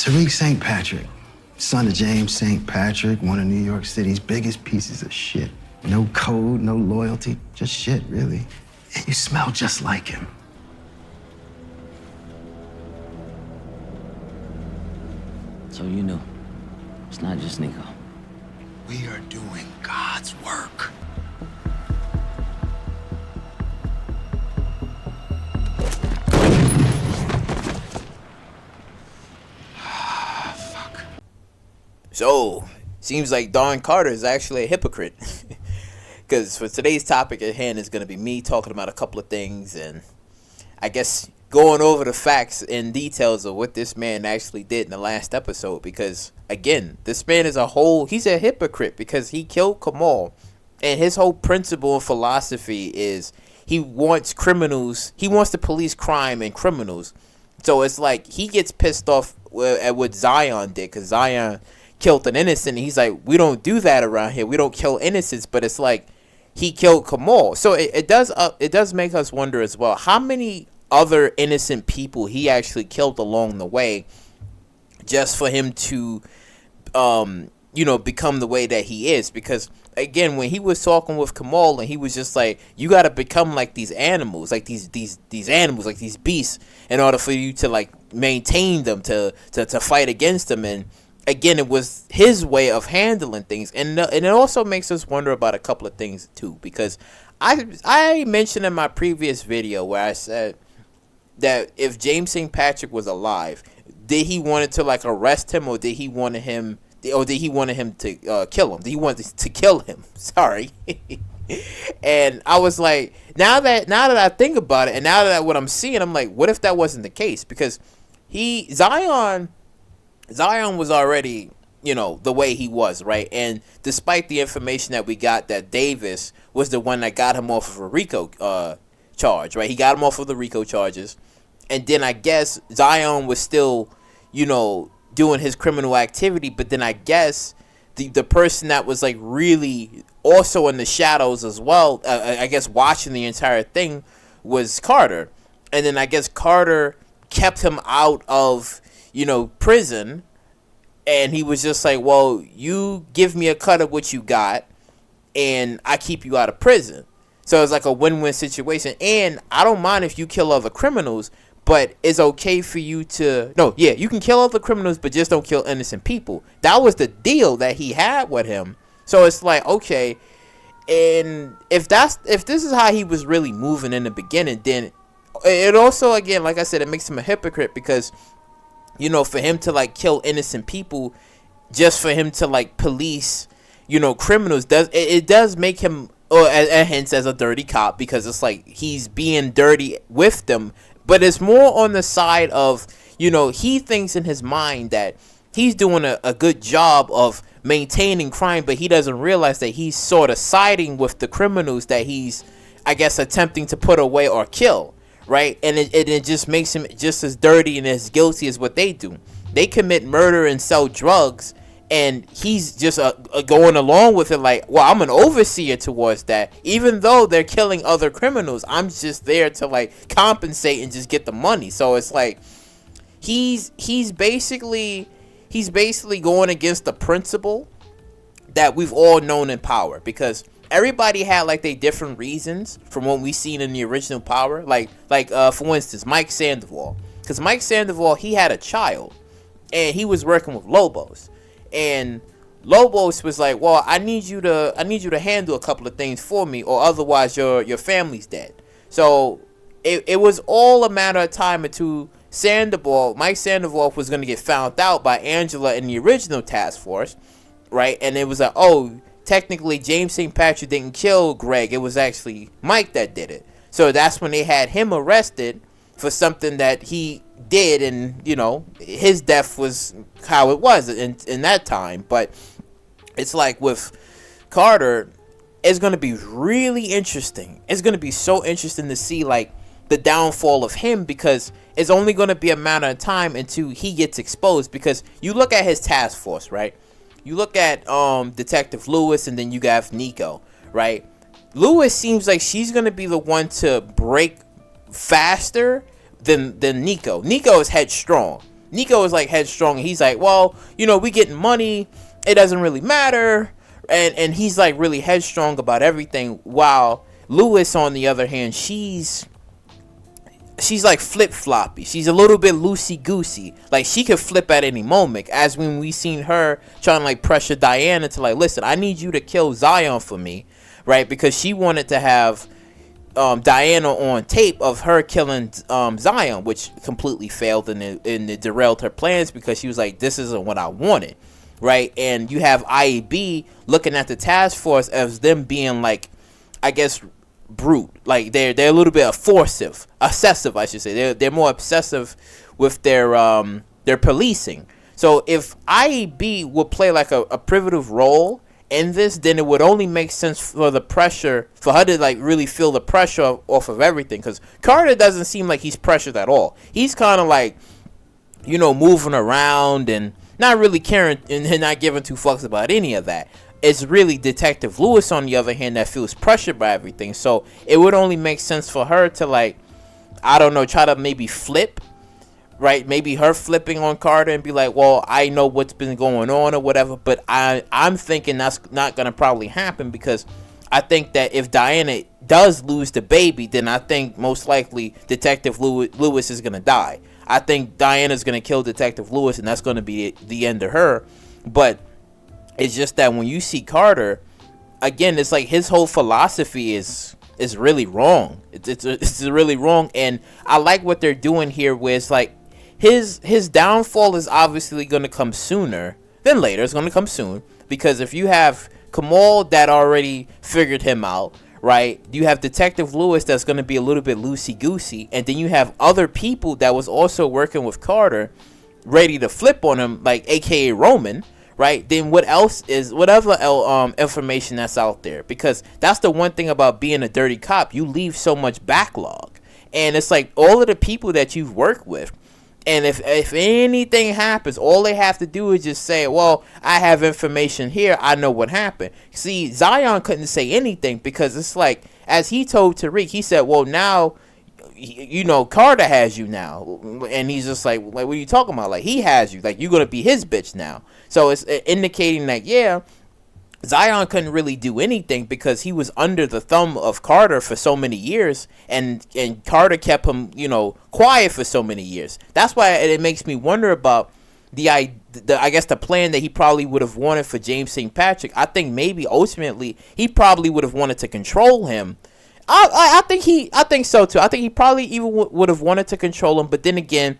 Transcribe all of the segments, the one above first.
Tariq St. Patrick, son of James St. Patrick, one of New York City's biggest pieces of shit. No code, no loyalty, just shit, really. And you smell just like him. So you know, it's not just Nico. We are doing God's work. So, seems like Don Carter is actually a hypocrite. Because for today's topic at hand is going to be me talking about a couple of things and I guess going over the facts and details of what this man actually did in the last episode. Because, again, this man he's a hypocrite because he killed Kamal. And his whole principle and philosophy is he wants to police crime and criminals. So it's like he gets pissed off at what Zion did because Zion killed an innocent. He's like, we don't do that around here. We don't kill innocents. But it's like he killed Kamal. So it does make us wonder as well how many other innocent people he actually killed along the way just for him to become the way that he is. Because again, when he was talking with Kamal and he was just like, you got to become like these animals, like these animals, like these beasts in order for you to like maintain them, to fight against them. And again, it was his way of handling things. And it also makes us wonder about a couple of things too, because I mentioned in my previous video where I said that if James St. Patrick was alive, did he wanted to like arrest him, or did he want him to kill him? Did he want to kill him? Sorry. And I was like, now that I think about it, and now that what I'm seeing, I'm like, what if that wasn't the case? Because Zion was already, the way he was, right? And despite the information that we got that Davis was the one that got him off of a RICO charge, right? He got him off of the RICO charges. And then I guess Zion was still, doing his criminal activity. But then I guess the person that was like really also in the shadows as well, I guess watching the entire thing, was Carter. And then I guess Carter kept him out of prison, and he was just like, well, you give me a cut of what you got and I keep you out of prison. So it's like a win-win situation. And I don't mind if you kill other criminals, but it's okay for you to you can kill other criminals, but just don't kill innocent people. That was the deal that he had with him. So it's like, okay, and if this is how he was really moving in the beginning, then it also, again, like I said, it makes him a hypocrite because for him to like kill innocent people just for him to like police, criminals, does make him, or hence as a dirty cop, because it's like he's being dirty with them. But it's more on the side of, he thinks in his mind that he's doing a good job of maintaining crime, but he doesn't realize that he's sort of siding with the criminals that he's, I guess, attempting to put away or kill. Right, and it just makes him just as dirty and as guilty as what they do. They commit murder and sell drugs, and he's just going along with it like, well, I'm an overseer towards that. Even though they're killing other criminals, I'm just there to like compensate and just get the money. So it's like he's basically going against the principle that we've all known in Power, because everybody had like they different reasons from what we seen in the original Power. Like for instance, Mike Sandoval, because Mike Sandoval, he had a child, and he was working with Lobos, and Lobos was like, well, I need you to handle a couple of things for me, or otherwise your family's dead. So it was all a matter of time until Mike Sandoval was going to get found out by Angela in the original task force, right? And it was like, oh, technically James St. Patrick didn't kill Greg, it was actually Mike that did it. So that's when they had him arrested for something that he did, and his death was how it was in that time. But it's like with Carter, it's going to be really interesting. It's going to be so interesting to see like the downfall of him, because it's only going to be a matter of time until he gets exposed. Because you look at his task force, right? You look at Detective Lewis, and then you got Nico, right? Lewis seems like she's going to be the one to break faster than Nico. Nico is headstrong. Nico is like headstrong, and he's like, well, you know, we getting money, it doesn't really matter, and he's like really headstrong about everything, while Lewis, on the other hand, she's like flip-floppy. She's a little bit loosey-goosey. Like, she could flip at any moment, as when we seen her trying to like pressure Diana to like, listen, I need you to kill Zion for me, right? Because she wanted to have Diana on tape of her killing Zion, which completely failed, and it derailed her plans, because she was like, this isn't what I wanted, right? And you have IAB looking at the task force as them being like, I guess, brute. Like, they're a little bit obsessive, I should say. They're more obsessive with their policing. So if IAB would play like a pivotal role in this, then it would only make sense for the pressure, for her to like really feel the pressure off of everything, because Carter doesn't seem like he's pressured at all. He's kind of like, you know, moving around and not really caring and not giving two fucks about any of that. It's really Detective Lewis, on the other hand, that feels pressured by everything. So it would only make sense for her to like, I don't know, try to maybe flip, right? Maybe her flipping on Carter and be like, well, I know what's been going on or whatever, but I'm thinking that's not going to probably happen, because I think that if Diana does lose the baby, then I think most likely Detective Lewis is going to die. I think Diana's going to kill Detective Lewis, and that's going to be the end of her. But it's just that when you see Carter, again, it's like his whole philosophy is really wrong. It's really wrong, and I like what they're doing here, where it's like his downfall is obviously going to come sooner than later. It's going to come soon, because if you have Kamal that already figured him out, right? You have Detective Lewis that's going to be a little bit loosey-goosey, and then you have other people that was also working with Carter ready to flip on him, like aka Roman, right? Then what else is, whatever information that's out there, because that's the one thing about being a dirty cop, you leave so much backlog, and it's like all of the people that you've worked with, and if anything happens, all they have to do is just say, well, I have information here, I know what happened. See, Zion couldn't say anything, because it's like, as he told Tariq, he said, well, now, you know, Carter has you now. And he's just like, what are you talking about? Like, he has you. Like, you're going to be his bitch now. So it's indicating that, yeah, Zion couldn't really do anything, because he was under the thumb of Carter for so many years, and Carter kept him, you know, quiet for so many years. That's why it makes me wonder about I guess the plan that he probably would have wanted for James St. Patrick. I think maybe ultimately he probably would have wanted to control him. I think so too. I think he probably even would have wanted to control him, but then again,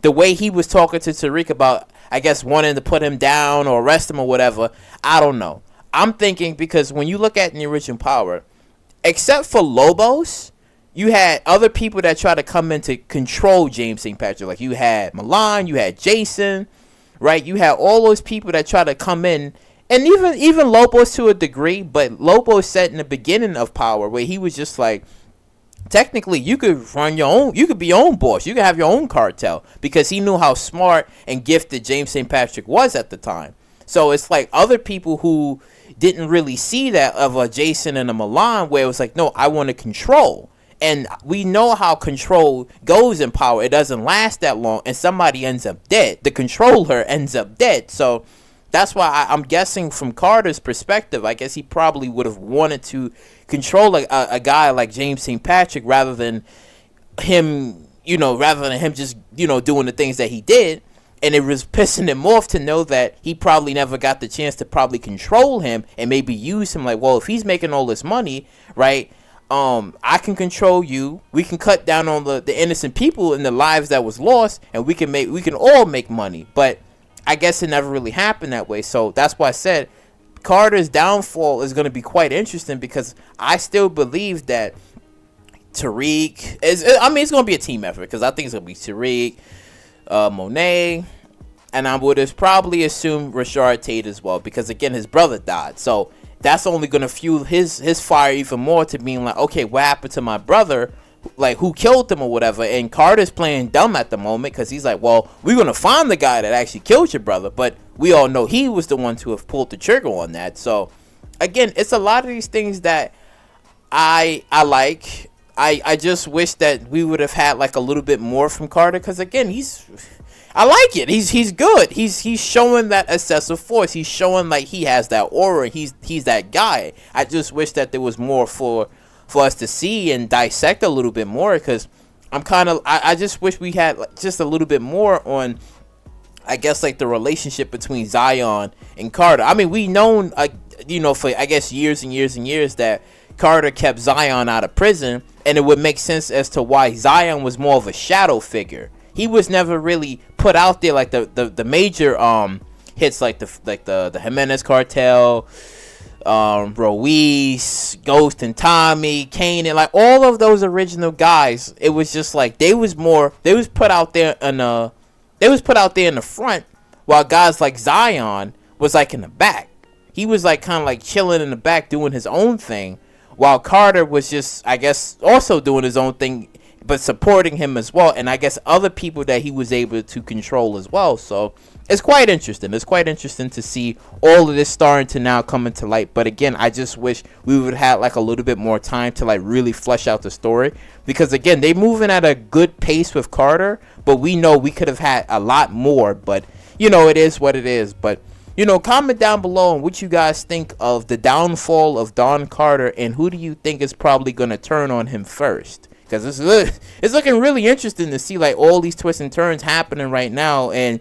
the way he was talking to Tariq about, I guess, wanting to put him down or arrest him or whatever, I don't know. I'm thinking, because when you look at the original Power, except for Lobos, you had other people that tried to come in to control James St. Patrick. Like, you had Milan, you had Jason, right? You had all those people that tried to come in, and even Lobos to a degree, but Lobos said in the beginning of Power, where he was just like, technically, you could run your own, you could be your own boss, you could have your own cartel, because he knew how smart and gifted James St. Patrick was at the time. So it's like other people who didn't really see that of a Jason and a Milan, where it was like, no, I want to control. And we know how control goes in Power. It doesn't last that long, and somebody ends up dead. The controller ends up dead. So that's why I'm guessing from Carter's perspective, I guess he probably would have wanted to control a guy like James St. Patrick rather than him, just, doing the things that he did. And it was pissing him off to know that he probably never got the chance to probably control him and maybe use him. Like, well, if he's making all this money, right, I can control you. We can cut down on the innocent people and the lives that was lost, and we can all make money. But I guess it never really happened that way. So that's why I said Carter's downfall is going to be quite interesting, because I still believe that Tariq it's going to be a team effort, because I think it's going to be Tariq, Monet, and I would have probably assumed Rashard Tate as well, because again, his brother died. So that's only going to fuel his fire even more, to being like, okay, what happened to my brother? Like, who killed him or whatever? And Carter's playing dumb at the moment, because he's like, well, we're going to find the guy that actually killed your brother, but we all know he was the one to have pulled the trigger on that. So again, it's a lot of these things that I like. I just wish that we would have had like a little bit more from Carter, because again, I like it. He's good. He's showing that excessive force. He's showing like he has that aura. He's that guy. I just wish that there was more for us to see and dissect a little bit more, because I just wish we had just a little bit more on, I guess, like the relationship between Zion and Carter. I mean, we known, for I guess years and years and years that Carter kept Zion out of prison, and it would make sense as to why Zion was more of a shadow figure. He was never really put out there like the major hits, like the Jimenez cartel, Ruiz, Ghost and Tommy, Kane, and like all of those original guys. It was just like they was put out there in the front, while guys like Zion was like in the back. He was like kind of like chilling in the back doing his own thing, while Carter was just, I guess, also doing his own thing, but supporting him as well, and I guess other people that he was able to control as well. So it's quite interesting. It's quite interesting to see all of this starting to now come into light. But again, I just wish we would have like a little bit more time to like really flesh out the story, because again, they moving at a good pace with Carter, but we know we could have had a lot more. But it is what it is. But comment down below on what you guys think of the downfall of Don Carter, and who do you think is probably going to turn on him first? Because it's looking really interesting to see like all these twists and turns happening right now. And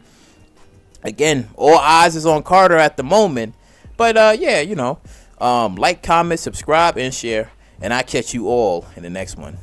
again, all eyes is on Carter at the moment. But like, comment, subscribe, and share. And I'll catch you all in the next one.